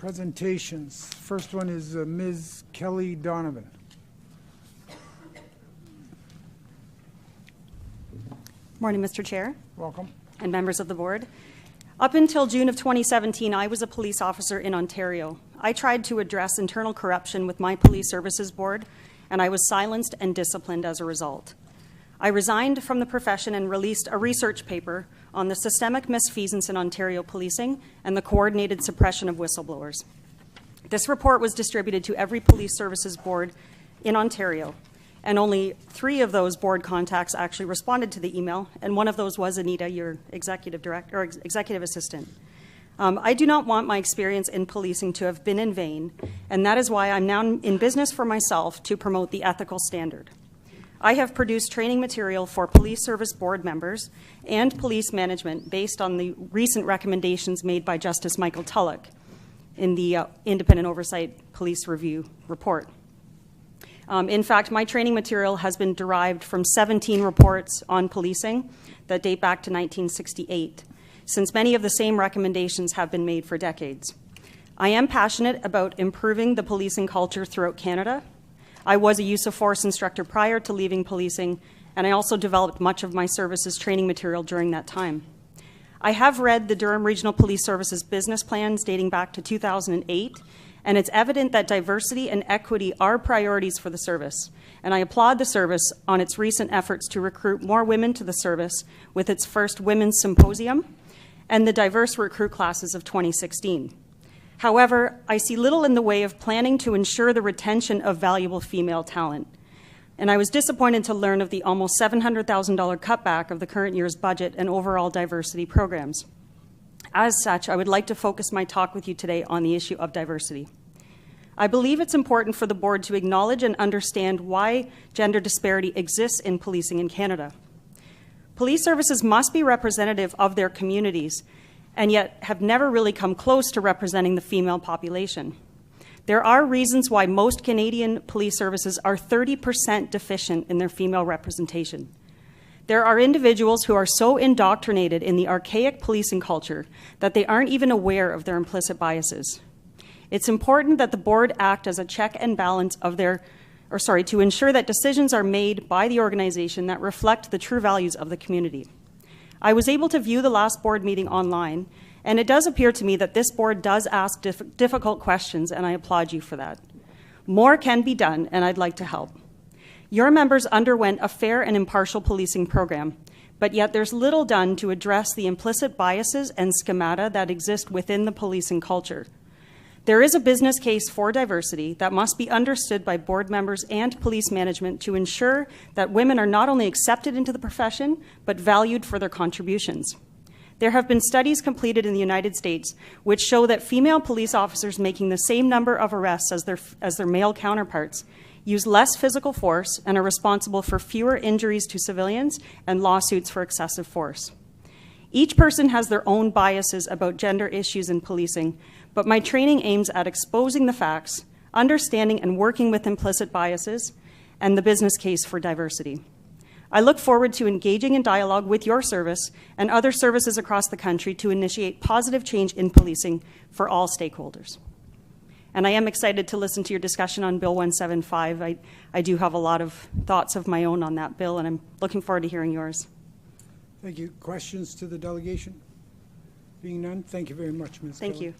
presentations. First one is Ms. Kelly Donovan. Morning, Mr. Chair. Welcome. And members of the board. Up until June of 2017, I was a police officer in Ontario. I tried to address internal corruption with my police services board, and I was silenced and disciplined as a result. I resigned from the profession and released a research paper on the systemic misfeasance in Ontario policing and the coordinated suppression of whistleblowers. This report was distributed to every police services board in Ontario, and only 3 of those board contacts actually responded to the email, and one of those was Anita, your executive assistant. I do not want my experience in policing to have been in vain, and that is why I'm now in business for myself to promote the ethical standard. I have produced training material for police service board members and police management based on the recent recommendations made by Justice Michael Tulloch in the Independent Oversight Police Review report. In fact, my training material has been derived from 17 reports on policing that date back to 1968, since many of the same recommendations have been made for decades. I am passionate about improving the policing culture throughout Canada. I was a use of force instructor prior to leaving policing, and I also developed much of my services training material during that time. I have read the Durham Regional Police Services business plans dating back to 2008, and it's evident that diversity and equity are priorities for the service. And I applaud the service on its recent efforts to recruit more women to the service with its first Women's Symposium and the diverse recruit classes of 2016. However, I see little in the way of planning to ensure the retention of valuable female talent. And I was disappointed to learn of the almost $700,000 cutback of the current year's budget and overall diversity programs. As such, I would like to focus my talk with you today on the issue of diversity. I believe it's important for the board to acknowledge and understand why gender disparity exists in policing in Canada. Police services must be representative of their communities, and yet have never really come close to representing the female population. There are reasons why most Canadian police services are 30% deficient in their female representation. There are individuals who are so indoctrinated in the archaic policing culture that they aren't even aware of their implicit biases. It's important that the board act as a check and balance of to ensure that decisions are made by the organization that reflect the true values of the community. I was able to view the last board meeting online, and it does appear to me that this board does ask difficult questions, and I applaud you for that. More can be done, and I'd like to help. Your members underwent a fair and impartial policing program, but yet there's little done to address the implicit biases and schemata that exist within the policing culture. There is a business case for diversity that must be understood by board members and police management to ensure that women are not only accepted into the profession, but valued for their contributions. There have been studies completed in the United States which show that female police officers making the same number of arrests as their male counterparts use less physical force and are responsible for fewer injuries to civilians and lawsuits for excessive force. Each person has their own biases about gender issues in policing, but my training aims at exposing the facts, understanding and working with implicit biases, and the business case for diversity. I look forward to engaging in dialogue with your service and other services across the country to initiate positive change in policing for all stakeholders. And I am excited to listen to your discussion on Bill 175. I do have a lot of thoughts of my own on that bill, and I'm looking forward to hearing yours. Thank you. Questions to the delegation? Being none, thank you very much, Ms. Thank Kelly. you.